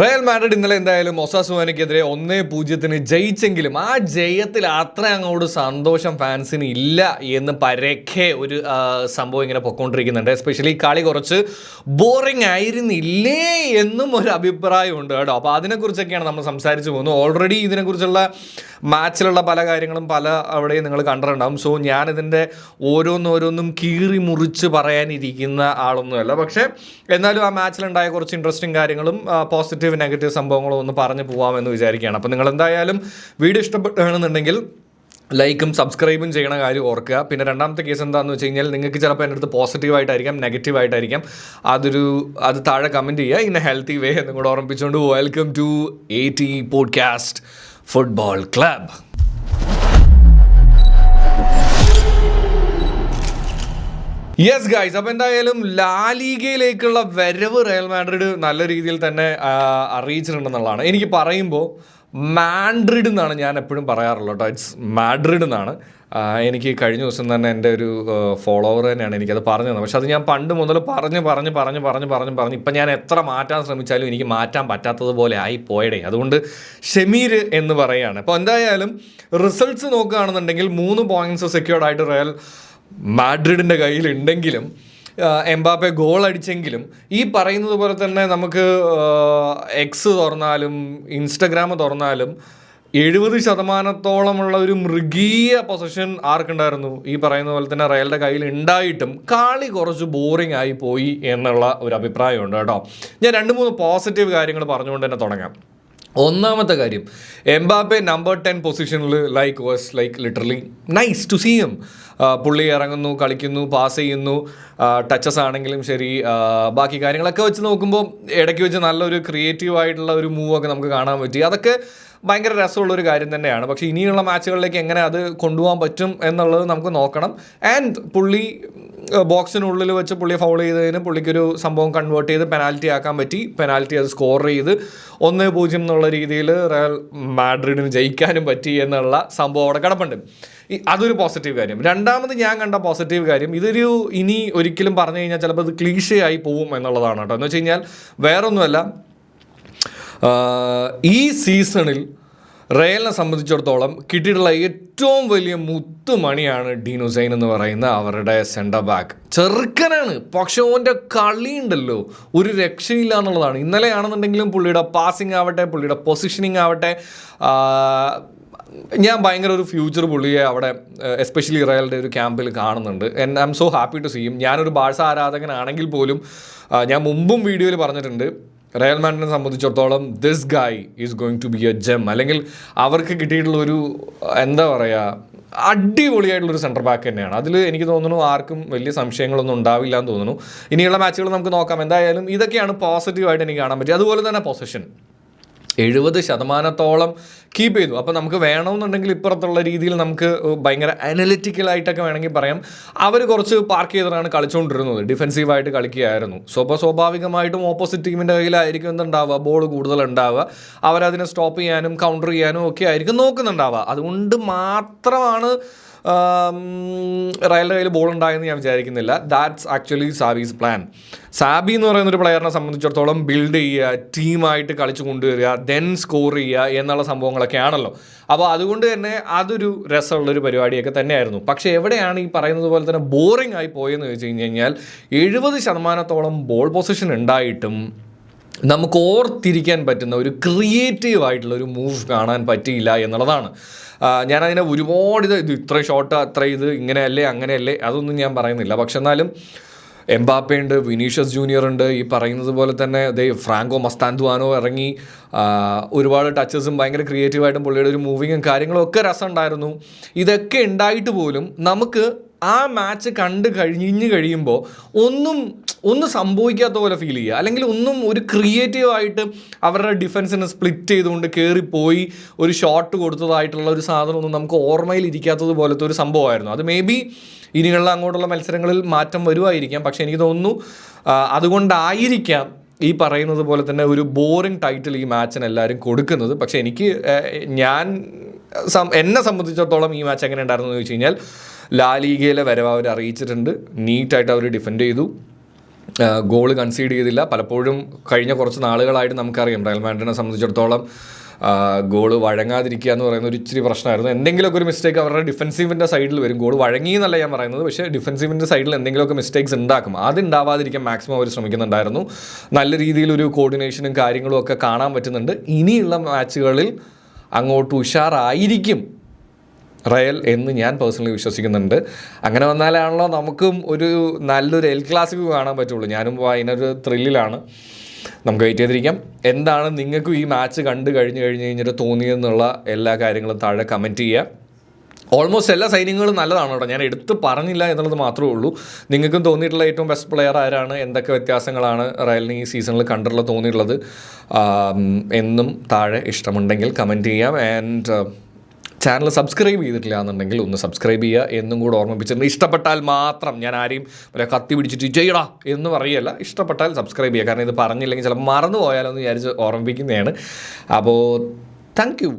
Real Madrid ഇന്നലെ എന്തായാലും ഒസാസുവാനയ്ക്കെതിരെ 1-0 ജയിച്ചെങ്കിലും ആ ജയത്തിൽ അത്ര അങ്ങോട്ട് സന്തോഷം ഫാൻസിന് ഇല്ല എന്ന് പരക്കെ ഒരു സംഭവം ഇങ്ങനെ പൊക്കോണ്ടിരിക്കുന്നുണ്ട്. എസ്പെഷ്യലി കളി കുറച്ച് ബോറിംഗ് ആയിരുന്നില്ലേ എന്നും ഒരു അഭിപ്രായമുണ്ട് കേട്ടോ. അപ്പോൾ അതിനെക്കുറിച്ചൊക്കെയാണ് നമ്മൾ സംസാരിച്ച് പോകുന്നത്. ഓൾറെഡി ഇതിനെക്കുറിച്ചുള്ള മാച്ചിലുള്ള പല കാര്യങ്ങളും അവിടെയും നിങ്ങൾ കണ്ടിട്ടുണ്ടാകും. സോ ഞാനിതിൻ്റെ ഓരോന്നോരോന്നും കീറി മുറിച്ച് പറയാനിരിക്കുന്ന ആളൊന്നുമല്ല. പക്ഷേ എന്നാലും ആ മാച്ചിലുണ്ടായ കുറച്ച് ഇൻട്രസ്റ്റിംഗ് കാര്യങ്ങളും പോസിറ്റീവ് നെഗറ്റീവ് സംഭവങ്ങളോ ഒന്ന് പറഞ്ഞു പോകാമെന്ന് വിചാരിക്കുകയാണ്. അപ്പോൾ നിങ്ങൾ എന്തായാലും വീഡിയോ ഇഷ്ടപ്പെടുകയാണെന്നുണ്ടെങ്കിൽ ലൈക്കും സബ്സ്ക്രൈബും ചെയ്യണ കാര്യം ഓർക്കുക. പിന്നെ രണ്ടാമത്തെ കേസ് എന്താണെന്ന് വെച്ച് കഴിഞ്ഞാൽ നിങ്ങൾക്ക് ചിലപ്പോൾ എൻ്റെ അടുത്ത് പോസിറ്റീവായിട്ടായിരിക്കാം നെഗറ്റീവായിട്ടായിരിക്കാം അത് താഴെ കമൻറ്റ് ചെയ്യുക ഇൻ എ ഹെൽത്തി വേ എന്നും കൂടെ ഓർമ്മിപ്പിച്ചുകൊണ്ട് welcome to AT podcast football club. Yes guys, അപ്പോൾ എന്തായാലും ലാലീഗയിലേക്കുള്ള വരവ് റയൽ മാഡ്രിഡ് നല്ല രീതിയിൽ തന്നെ അറിയിച്ചിട്ടുണ്ടെന്നുള്ളതാണ്. എനിക്ക് പറയുമ്പോൾ മാഡ്രിഡ് എന്നാണ് ഞാൻ എപ്പോഴും പറയാറുള്ളത് കേട്ടോ. ഇറ്റ്സ് മാഡ്രിഡ് എന്നാണ്. എനിക്ക് കഴിഞ്ഞ ദിവസം തന്നെ എൻ്റെ ഒരു ഫോളോവർ തന്നെയാണ് എനിക്കത് പറഞ്ഞു തന്നത്. പക്ഷെ അത് ഞാൻ പണ്ട് മുതൽ പറഞ്ഞ് ഇപ്പം ഞാൻ എത്ര മാറ്റാൻ ശ്രമിച്ചാലും എനിക്ക് മാറ്റാൻ പറ്റാത്തതുപോലെ ആയി പോയടേ. അതുകൊണ്ട് ഷമീർ എന്ന് പറയുകയാണ്. അപ്പോൾ എന്തായാലും റിസൾട്ട്സ് നോക്കുകയാണെന്നുണ്ടെങ്കിൽ 3 പോയിൻറ്റ്സ് സെക്യൂർഡ് ആയിട്ട് റയൽ മാഡ്രിഡിൻ്റെ കയ്യിലുണ്ടെങ്കിലും എംബാപ്പെ ഗോൾ അടിച്ചെങ്കിലും ഈ പറയുന്നത് പോലെ തന്നെ നമുക്ക് എക്സ് തുറന്നാലും ഇൻസ്റ്റഗ്രാം തുറന്നാലും 70% ഒരു മൃഗീയ പൊസിഷൻ ആർക്കുണ്ടായിരുന്നു? ഈ പറയുന്ന പോലെ തന്നെ റയലിൻ്റെ കയ്യിൽ ഉണ്ടായിട്ടും കളി കുറച്ച് ബോറിംഗ് ആയി പോയി എന്നുള്ള ഒരു അഭിപ്രായമുണ്ട് കേട്ടോ. ഞാൻ 2-3 പോസിറ്റീവ് കാര്യങ്ങൾ പറഞ്ഞുകൊണ്ട് തന്നെ തുടങ്ങാം. ഒന്നാമത്തെ കാര്യം, എംബാപ്പെ നമ്പർ 10 പൊസിഷനിൽ like literally nice to see him. പുള്ളി ഇറങ്ങുന്നു, കളിക്കുന്നു, പാസ് ചെയ്യുന്നു, ടച്ചസ് ആണെങ്കിലും ശരി, ബാക്കി കാര്യങ്ങളൊക്കെ വെച്ച് നോക്കുമ്പോൾ ഇടയ്ക്ക് വെച്ച് നല്ലൊരു ക്രിയേറ്റീവായിട്ടുള്ള ഒരു മൂവൊക്കെ നമുക്ക് കാണാൻ പറ്റി. അതൊക്കെ ഭയങ്കര രസമുള്ളൊരു കാര്യം തന്നെയാണ്. പക്ഷേ ഇനിയുള്ള മാച്ചുകളിലേക്ക് എങ്ങനെ അത് കൊണ്ടുപോകാൻ പറ്റും എന്നുള്ളത് നമുക്ക് നോക്കണം. ആൻഡ് പുള്ളി ബോക്സിനുള്ളിൽ വെച്ച് പുള്ളിയെ ഫൗൾ ചെയ്തതിന് പുള്ളിക്കൊരു സംഭവം കൺവേർട്ട് ചെയ്ത് പെനാൽറ്റി ആക്കാൻ പറ്റി. പെനാൽറ്റി അത് സ്കോർ ചെയ്ത് 1-0 എന്നുള്ള രീതിയിൽ റയൽ മാഡ്രിഡിന് ജയിക്കാനും പറ്റി എന്നുള്ള സംഭവം അവിടെ കിടപ്പുണ്ട്. അതൊരു പോസിറ്റീവ് കാര്യം. രണ്ടാമത് ഞാൻ കണ്ട പോസിറ്റീവ് കാര്യം, ഇതൊരു ഇനി ഒരിക്കലും പറഞ്ഞു കഴിഞ്ഞാൽ ചിലപ്പോൾ ഇത് ക്ലീഷയായി പോവും എന്നുള്ളതാണ് കേട്ടോ. എന്ന് വെച്ച് കഴിഞ്ഞാൽ വേറൊന്നുമല്ല, ഈ സീസണിൽ റയലിനെ സംബന്ധിച്ചിടത്തോളം കിട്ടിയിട്ടുള്ള ഏറ്റവും വലിയ മുത്തുമണിയാണ് ഡീൻ ഹുസൈൻ എന്ന് പറയുന്ന അവരുടെ സെൻറ്റർ ബാക്ക്. ചെറുക്കനാണ്, പക്ഷേ ഓൻ്റെ കളി ഉണ്ടല്ലോ ഒരു രക്ഷയില്ല എന്നുള്ളതാണ്. ഇന്നലെ ആണെന്നുണ്ടെങ്കിലും പുള്ളിയുടെ പാസിങ് ആവട്ടെ, പുള്ളിയുടെ പൊസിഷനിങ് ആവട്ടെ, ഞാൻ ഭയങ്കര ഒരു ഫ്യൂച്ചർ പുള്ളിയെ അവിടെ എസ്പെഷ്യലി റയലിൻ്റെ ഒരു ക്യാമ്പിൽ കാണുന്നുണ്ട്. And I'm so happy to see him. ഞാനൊരു ബാഴ്സ ആരാധകനാണെങ്കിൽ പോലും ഞാൻ മുമ്പും വീഡിയോയിൽ പറഞ്ഞിട്ടുണ്ട്, റയൽ മാഡ്രിഡിനെ സംബന്ധിച്ചിടത്തോളം this guy is going to be a gem. അല്ലെങ്കിൽ അവർക്ക് കിട്ടിയിട്ടുള്ള ഒരു എന്താ പറയുക, അടിപൊളിയായിട്ടുള്ളൊരു സെൻറ്റർ ബാക്ക് തന്നെയാണ്. അതിൽ എനിക്ക് തോന്നുന്നു ആർക്കും വലിയ സംശയങ്ങളൊന്നും ഉണ്ടാവില്ല എന്ന് തോന്നുന്നു. ഇനിയുള്ള മാച്ചുകൾ നമുക്ക് നോക്കാം. എന്തായാലും ഇതൊക്കെയാണ് പോസിറ്റീവായിട്ട് എനിക്ക് കാണാൻ പറ്റും. അതുപോലെ തന്നെ പൊസിഷൻ 70% കീപ്പ് ചെയ്തു. അപ്പോൾ നമുക്ക് വേണമെന്നുണ്ടെങ്കിൽ ഇപ്പുറത്തുള്ള രീതിയിൽ നമുക്ക് ഭയങ്കര അനലിറ്റിക്കലായിട്ടൊക്കെ വേണമെങ്കിൽ പറയാം, അവർ കുറച്ച് പാർക്ക് ചെയ്തിട്ടാണ് കളിച്ചുകൊണ്ടിരുന്നത്, ഡിഫെൻസീവായിട്ട് കളിക്കുകയായിരുന്നു. സോ അപ്പോൾ സ്വാഭാവികമായിട്ടും ഓപ്പോസിറ്റ് ടീമിൻ്റെ കയ്യിലായിരിക്കും എന്തുണ്ടാവുക, ബോൾ കൂടുതൽ ഉണ്ടാവുക. അവരതിനെ സ്റ്റോപ്പ് ചെയ്യാനും കൗണ്ടർ ചെയ്യാനും ഒക്കെ ആയിരിക്കും നോക്കുന്നുണ്ടാവുക. അതുകൊണ്ട് മാത്രമാണ് റയലിൻ്റെ കയ്യിൽ ബോൾ ഉണ്ടായെന്ന് ഞാൻ വിചാരിക്കുന്നില്ല. That's actually Xabi's plan. Xabi എന്ന് പറയുന്നൊരു പ്ലെയറിനെ സംബന്ധിച്ചിടത്തോളം ബിൽഡ് ചെയ്യുക, ടീമായിട്ട് കളിച്ചു കൊണ്ടുവരിക, ദെൻ സ്കോർ ചെയ്യുക എന്നുള്ള സംഭവങ്ങളൊക്കെ ആണല്ലോ. അപ്പോൾ അതുകൊണ്ട് തന്നെ അതൊരു രസമുള്ളൊരു പരിപാടിയൊക്കെ തന്നെയായിരുന്നു. പക്ഷേ എവിടെയാണ് ഈ പറയുന്നത് പോലെ തന്നെ ബോറിംഗ് ആയി പോയെന്ന് ചോദിച്ചു കഴിഞ്ഞാൽ 70% ബോൾ പൊസിഷൻ ഉണ്ടായിട്ടും നമുക്ക് ഓർത്തിരിക്കാൻ പറ്റുന്ന ഒരു ക്രിയേറ്റീവായിട്ടുള്ള ഒരു മൂവ് കാണാൻ പറ്റിയില്ല എന്നുള്ളതാണ്. ഞാനതിനെ ഒരുപാട് ഇത് ഇത്ര ഷോട്ട് അത്ര ഇത് ഇങ്ങനെയല്ലേ അങ്ങനെയല്ലേ അതൊന്നും ഞാൻ പറയുന്നില്ല. പക്ഷെ എന്നാലും എംബാപ്പെ ഉണ്ട്, വിനീഷ്യസ് ജൂനിയർ ഉണ്ട്, ഈ പറയുന്നത് പോലെ തന്നെ ഫ്രാങ്കോ മസ്താന്തുവാനോ ഇറങ്ങി, ഒരുപാട് ടച്ചസും ഭയങ്കര ക്രിയേറ്റീവായിട്ടും പുള്ളിയുടെ ഒരു മൂവിങ്ങും കാര്യങ്ങളും ഒക്കെ രസമുണ്ടായിരുന്നു. ഇതൊക്കെ ഉണ്ടായിട്ട് പോലും നമുക്ക് ആ മാച്ച് കണ്ട് കഴിയുമ്പോൾ ഒന്നും സംഭവിക്കാത്ത പോലെ ഫീൽ ചെയ്യുക, അല്ലെങ്കിൽ ഒരു ക്രിയേറ്റീവായിട്ട് അവരുടെ ഡിഫൻസിനെ സ്പ്ലിറ്റ് ചെയ്തുകൊണ്ട് കയറിപ്പോയി ഒരു ഷോട്ട് കൊടുത്തതായിട്ടുള്ള ഒരു സാധനമൊന്നും നമുക്ക് ഓർമ്മയിൽ ഇരിക്കാത്തത് പോലത്തെ ഒരു സംഭവമായിരുന്നു. അത് മേ ബി ഇനിയുള്ള അങ്ങോട്ടുള്ള മത്സരങ്ങളിൽ മാറ്റം വരുമായിരിക്കാം. പക്ഷേ എനിക്ക് തോന്നുന്നു അതുകൊണ്ടായിരിക്കാം ഈ പറയുന്നത് പോലെ തന്നെ ഒരു ബോറിംഗ് ടൈറ്റിൽ ഈ മാച്ചിന് എല്ലാവരും കൊടുക്കുന്നത്. പക്ഷേ എന്നെ സംബന്ധിച്ചിടത്തോളം ഈ മാച്ച് എങ്ങനെ ഉണ്ടായിരുന്നു എന്ന് ചോദിച്ചു കഴിഞ്ഞാൽ, ലാലീഗയിലെ വരവ് അവർ അറിയിച്ചിട്ടുണ്ട്, നീറ്റായിട്ട് അവർ ഡിഫെൻഡ് ചെയ്തു, ഗോള് കൺസീഡ് ചെയ്തില്ല. പലപ്പോഴും കഴിഞ്ഞ കുറച്ച് നാളുകളായിട്ട് നമുക്കറിയാം റയൽ മാഡ്രിഡിനെ സംബന്ധിച്ചിടത്തോളം ഗോള് വഴങ്ങാതിരിക്കുക എന്ന് പറയുന്ന ഒരു ഇച്ചിരി പ്രശ്നമായിരുന്നു. എന്തെങ്കിലുമൊക്കെ ഒരു മിസ്റ്റേക്ക് അവരുടെ ഡിഫൻസീവിൻ്റെ സൈഡിൽ വരും. ഗോൾ വഴങ്ങിയെന്നല്ല ഞാൻ പറയുന്നത്, പക്ഷേ ഡിഫൻസീവിൻ്റെ സൈഡിൽ എന്തെങ്കിലുമൊക്കെ മിസ്റ്റേക്സ് ഉണ്ടാക്കും. അത് ഉണ്ടാവാതിരിക്കാൻ മാക്സിമം അവർ ശ്രമിക്കുന്നുണ്ടായിരുന്നു. നല്ല രീതിയിലൊരു കോർഡിനേഷനും കാര്യങ്ങളും ഒക്കെ കാണാൻ പറ്റുന്നുണ്ട്. ഇനിയുള്ള മാച്ചുകളിൽ അങ്ങോട്ട് ഉഷാറായിരിക്കും റയൽ എന്ന് ഞാൻ പേഴ്സണലി വിശ്വസിക്കുന്നുണ്ട്. അങ്ങനെ വന്നാലാണല്ലോ നമുക്കും ഒരു നല്ലൊരു എൽ ക്ലാസിക്കോ കാണാൻ പറ്റുള്ളൂ. ഞാനും അതിനൊരു ത്രില്ലിലാണ്. നമുക്ക് വെയിറ്റ് ചെയ്തിരിക്കാം. എന്താണ് നിങ്ങൾക്കും ഈ മാച്ച് കണ്ടു കഴിഞ്ഞിട്ട് തോന്നിയെന്നുള്ള എല്ലാ കാര്യങ്ങളും താഴെ കമൻറ്റ് ചെയ്യുക. ഓൾമോസ്റ്റ് എല്ലാ സൈനികങ്ങളും നല്ലതാണ് കേട്ടോ, ഞാൻ എടുത്ത് പറഞ്ഞില്ല എന്നുള്ളത് മാത്രമേ ഉള്ളൂ. നിങ്ങൾക്കും തോന്നിയിട്ടുള്ള ഏറ്റവും ബെസ്റ്റ് പ്ലെയർ ആരാണ്, എന്തൊക്കെ വ്യത്യാസങ്ങളാണ് റയലിന് ഈ സീസണിൽ കണ്ടിട്ടുള്ള തോന്നിയിട്ടുള്ളത് എന്നും താഴെ ഇഷ്ടമുണ്ടെങ്കിൽ കമൻറ്റ് ചെയ്യാം. ആൻഡ് ചാനൽ സബ്സ്ക്രൈബ് ചെയ്തിട്ടില്ല എന്നുണ്ടെങ്കിൽ ഒന്ന് സബ്സ്ക്രൈബ് ചെയ്യുക എന്നും കൂടെ ഓർമ്മിപ്പിച്ചിട്ടുണ്ട്. ഇഷ്ടപ്പെട്ടാൽ മാത്രം, ഞാൻ ആരെയും കത്തി പിടിച്ചിട്ട് ചെയ്യടാ എന്ന് പറയുകയല്ല, ഇഷ്ടപ്പെട്ടാൽ സബ്സ്ക്രൈബ് ചെയ്യുക. കാരണം ഇത് പറഞ്ഞില്ലെങ്കിൽ ചിലപ്പോൾ മറന്നു പോയാലോ എന്ന് വിചാരിച്ച് ഓർമ്മിപ്പിക്കുന്നതാണ്. അപ്പോൾ താങ്ക് യു.